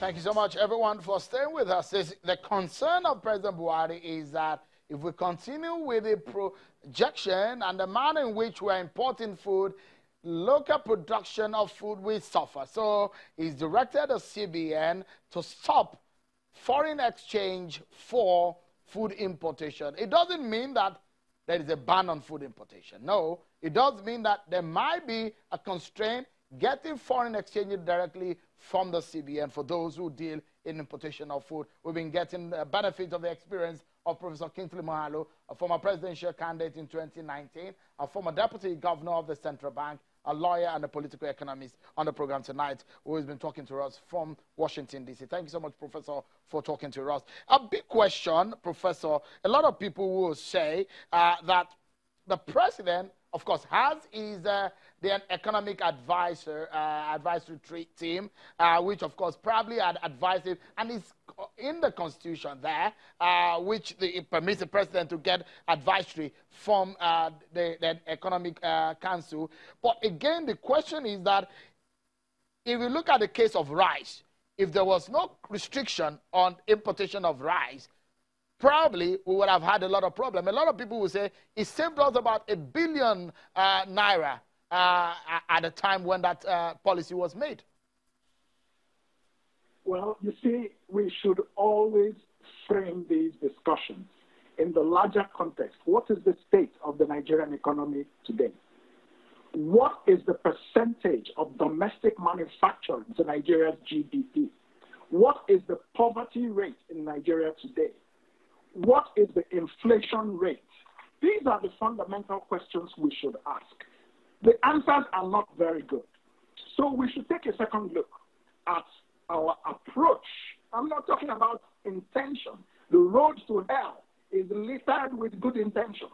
Thank you so much, everyone, for staying with us. The concern of President Buhari is that if we continue with the projection and the manner in which we're importing food, local production of food will suffer. So he's directed the CBN to stop foreign exchange for food importation. It doesn't mean that there is a ban on food importation. No, it does mean that there might be a constraint getting foreign exchange directly from the CBN for those who deal in importation of food. We've been getting the benefit of the experience of Professor Kingsley Moghalu, a former presidential candidate in 2019, a former deputy governor of the central bank, a lawyer and a political economist on the program tonight, who has been talking to us from Washington, D.C. Thank you so much, Professor, for talking to us. A big question, Professor. A lot of people will say that the president, of course, has his the economic advisory team, which, of course, probably had advised him, and is in the Constitution there, which it permits the president to get advisory from the Economic Council. But again, the question is that if you look at the case of rice, if there was no restriction on importation of rice, probably we would have had a lot of problems. A lot of people will say it saved us about $1 billion naira at the time when that policy was made. Well, you see, we should always frame these discussions in the larger context. What is the state of the Nigerian economy today? What is the percentage of domestic manufacturing to Nigeria's GDP? What is the poverty rate in Nigeria today? What is the inflation rate? These are the fundamental questions we should ask. The answers are not very good. So we should take a second look at our approach. I'm not talking about intention. The road to hell is littered with good intentions.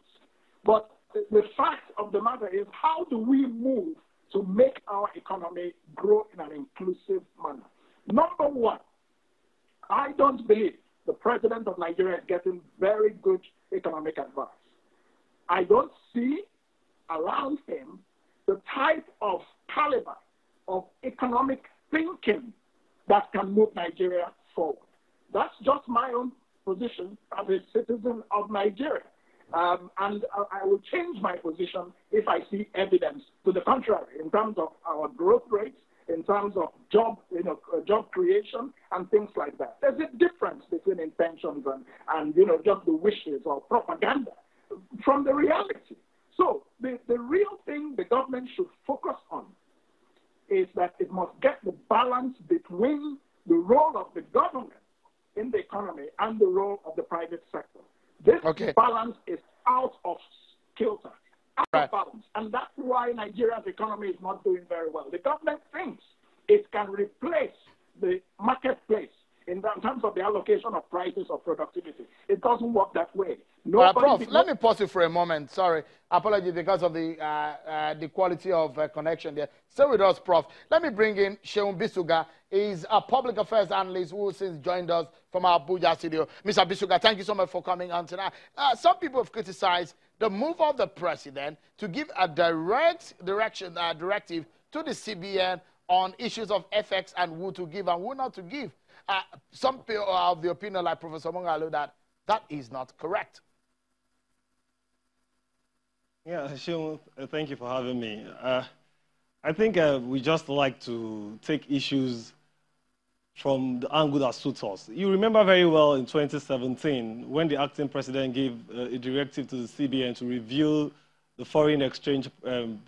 But the fact of the matter is, how do we move to make our economy grow in an inclusive manner? Number one, I don't believe the president of Nigeria is getting very good economic advice. I don't see around him the type of caliber of economic thinking that can move Nigeria forward. That's just my own position as a citizen of Nigeria. And I will change my position if I see evidence to the contrary in terms of our growth rates, in terms of job creation and things like that. There's a difference between intentions and just the wishes or propaganda from the reality. So the real thing the government should focus on is that it must get the balance between the role of the government in the economy and the role of the private sector. This balance is out of kilter, out of balance. And that's why Nigeria's economy is not doing very well. The government thinks it can replace the marketplace in terms of the allocation of prices of productivity. It doesn't work that way. Prof, let me pause you for a moment. Sorry, apologies because of the quality of connection there. Stay with us, Prof. Let me bring in Bisuga. He's a public affairs analyst who since joined us from our Abuja studio. Mr. Bisuga, thank you so much for coming on tonight. Some people have criticized the move of the president to give a direct directive to the CBN on issues of FX and who to give and who not to give. Some people are of the opinion, like Professor Moghalu, that is not correct. Yeah, Seun, thank you for having me. I think we just like to take issues from the angle that suits us. You remember very well in 2017 when the acting president gave a directive to the CBN to review the foreign exchange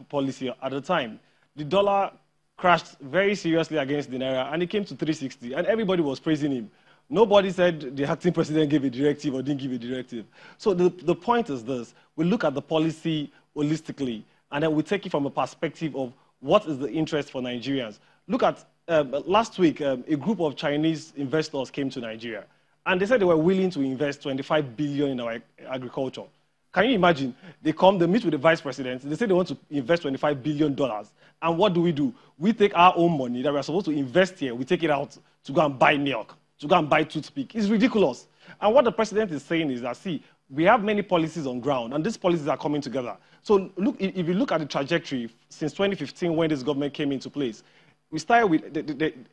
policy at the time. The dollar crashed very seriously against the naira, and it came to 360, and everybody was praising him. Nobody said the acting president gave a directive or didn't give a directive. So the point is this: we look at the policy holistically, and then we take it from a perspective of what is the interest for Nigerians. Look at last week, a group of Chinese investors came to Nigeria, and they said they were willing to invest 25 billion in our agriculture. Can you imagine? They come, they meet with the vice president, they say they want to invest $25 billion. And what do? We take our own money that we're supposed to invest here, we take it out to go and buy milk, to go and buy toothpick. It's ridiculous. And what the president is saying is that, see, we have many policies on ground, and these policies are coming together. So look, if you look at the trajectory since 2015 when this government came into place, we started with,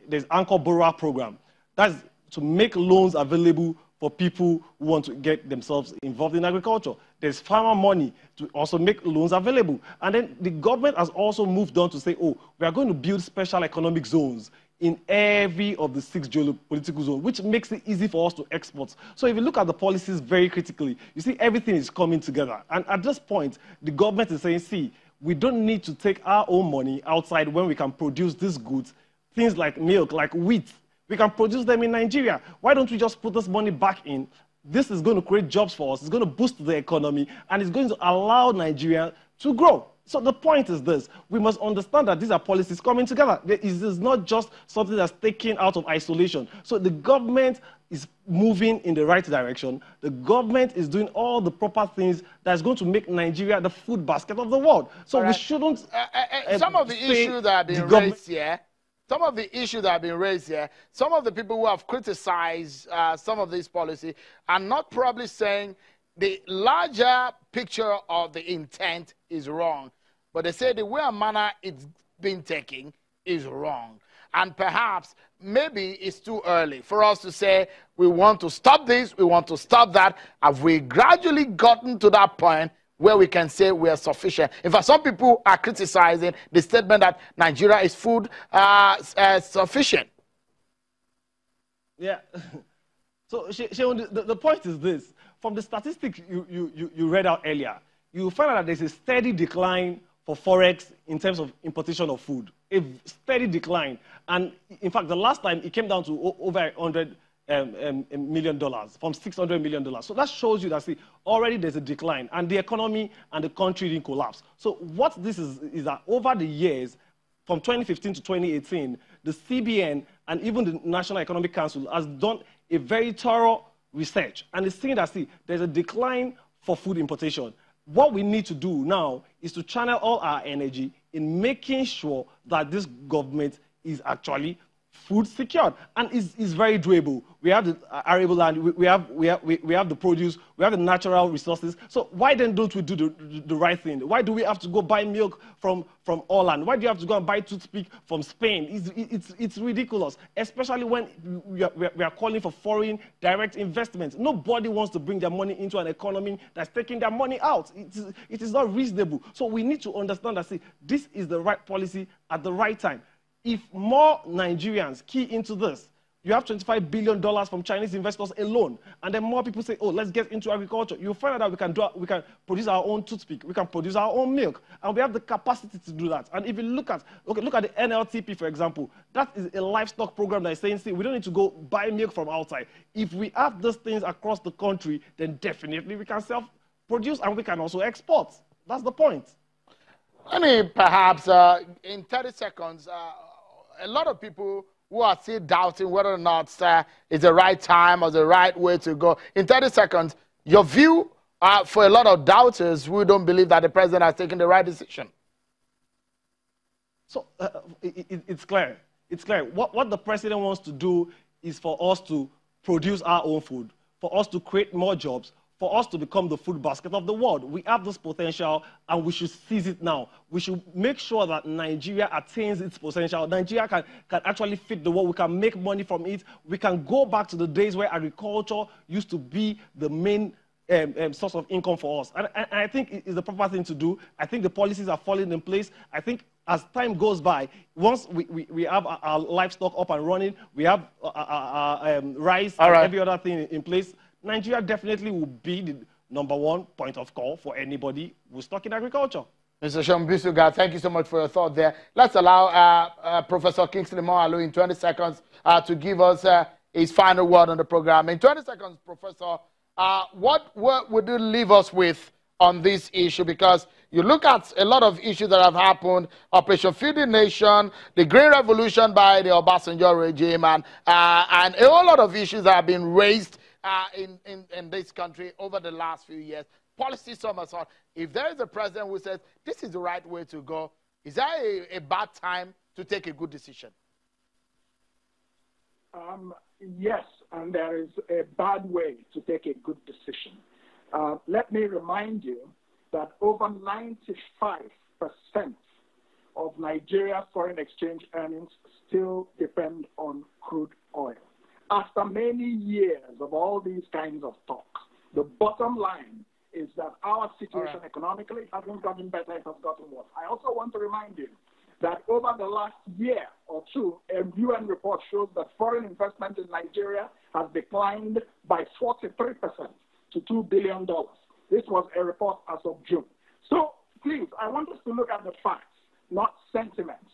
there's Anchor Borrower Program. That's to make loans available for people who want to get themselves involved in agriculture. There's farmer money to also make loans available. And then the government has also moved on to say, oh, we are going to build special economic zones in every of the 6 geopolitical zones, which makes it easy for us to export. So if you look at the policies very critically, you see everything is coming together. And at this point, the government is saying, see, we don't need to take our own money outside when we can produce these goods, things like milk, like wheat. We can produce them in Nigeria. Why don't we just put this money back in? This is going to create jobs for us. It's going to boost the economy, and it's going to allow Nigeria to grow. So the point is this. We must understand that these are policies coming together. It is not just something that's taken out of isolation. So the government is moving in the right direction. The government is doing all the proper things that's going to make Nigeria the food basket of the world. So we shouldn't... some of the issues that have been raised here, some of the issues that have been raised here, some of the people who have criticized some of these policies are not probably saying the larger picture of the intent is wrong, but they say the way and manner it's been taken is wrong. And perhaps, maybe it's too early for us to say, we want to stop this, we want to stop that. Have we gradually gotten to that point where we can say we are sufficient? In fact, some people are criticizing the statement that Nigeria is food sufficient. Yeah. So, Sheon, the point is this. From the statistics you read out earlier, you find out that there's a steady decline for forex in terms of importation of food. A steady decline. And in fact, the last time it came down to over $100 million, from $600 million. So that shows you that, see, already there's a decline, and the economy and the country didn't collapse. So what this is that over the years, from 2015 to 2018, the CBN and even the National Economic Council has done a very thorough research, and it's saying that, see, there's a decline for food importation. What we need to do now is to channel all our energy in making sure that this government is actually food secured, and it's very doable. We have the arable land, we have the produce, we have the natural resources. So why then don't we do the right thing? Why do we have to go buy milk from Holland? Why do you have to go and buy toothpick from Spain? It's ridiculous, especially when we are calling for foreign direct investment. Nobody wants to bring their money into an economy that's taking their money out. It is not reasonable. So we need to understand that, see, this is the right policy at the right time. If more Nigerians key into this, you have $25 billion from Chinese investors alone, and then more people say, oh, let's get into agriculture. You'll find out that we can produce our own toothpick, we can produce our own milk, and we have the capacity to do that. And if you look at the NLTP, for example, that is a livestock program that is saying, see, we don't need to go buy milk from outside. If we have those things across the country, then definitely we can self-produce and we can also export. That's the point. Let me perhaps, in 30 seconds, a lot of people who are still doubting whether or not it's the right time or the right way to go. In 30 seconds, your view for a lot of doubters who don't believe that the president has taken the right decision. So it's clear. It's clear. What the president wants to do is for us to produce our own food, for us to create more jobs, for us to become the food basket of the world. We have this potential, and we should seize it now. We should make sure that Nigeria attains its potential. Nigeria can actually feed the world. We can make money from it. We can go back to the days where agriculture used to be the main source of income for us. And I think it is the proper thing to do. I think the policies are falling in place. I think as time goes by, once we have our livestock up and running, we have rice and every other thing in place, Nigeria definitely will be the #1 point of call for anybody who's stuck in agriculture. Mr. Bisuga, thank you so much for your thought there. Let's allow Professor Kingsley Moghalu in 20 seconds to give us his final word on the program. In 20 seconds, Professor, what would you leave us with on this issue? Because you look at a lot of issues that have happened, Operation Feed the Nation, the Green Revolution by the Obasanjo regime, and a whole lot of issues that have been raised in this country over the last few years. Policy somersault. If there is a president who says this is the right way to go, is that a bad time to take a good decision? Yes, and there is a bad way to take a good decision. Let me remind you that over 95% of Nigeria's foreign exchange earnings still depend on crude oil. after many years of all these kinds of talk, the bottom line is that our situation economically hasn't gotten better, it has gotten worse. I also want to remind you that over the last year or two, a UN report shows that foreign investment in Nigeria has declined by 43% to $2 billion. This was a report as of June. So please, I want us to look at the facts, not sentiments.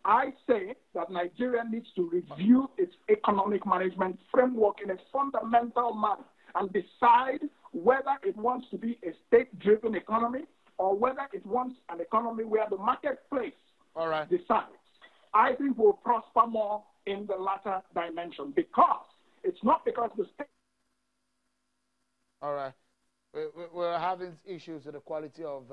I say that Nigeria needs to review its economic management framework in a fundamental manner and decide whether it wants to be a state-driven economy or whether it wants an economy where the marketplace decides. I think we'll prosper more in the latter dimension because it's not because the state... All right. We're having issues with the quality of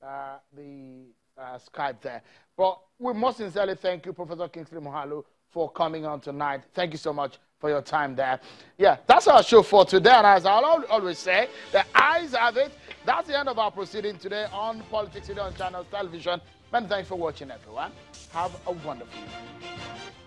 the Skype there. But we most sincerely thank you, Professor Kingsley Moghalu, for coming on tonight. Thank you so much for your time there. Yeah, that's our show for today. And as I always say, the eyes have it. That's the end of our proceeding today on Politics Today on Channels Television. Many thanks for watching, everyone. Have a wonderful evening.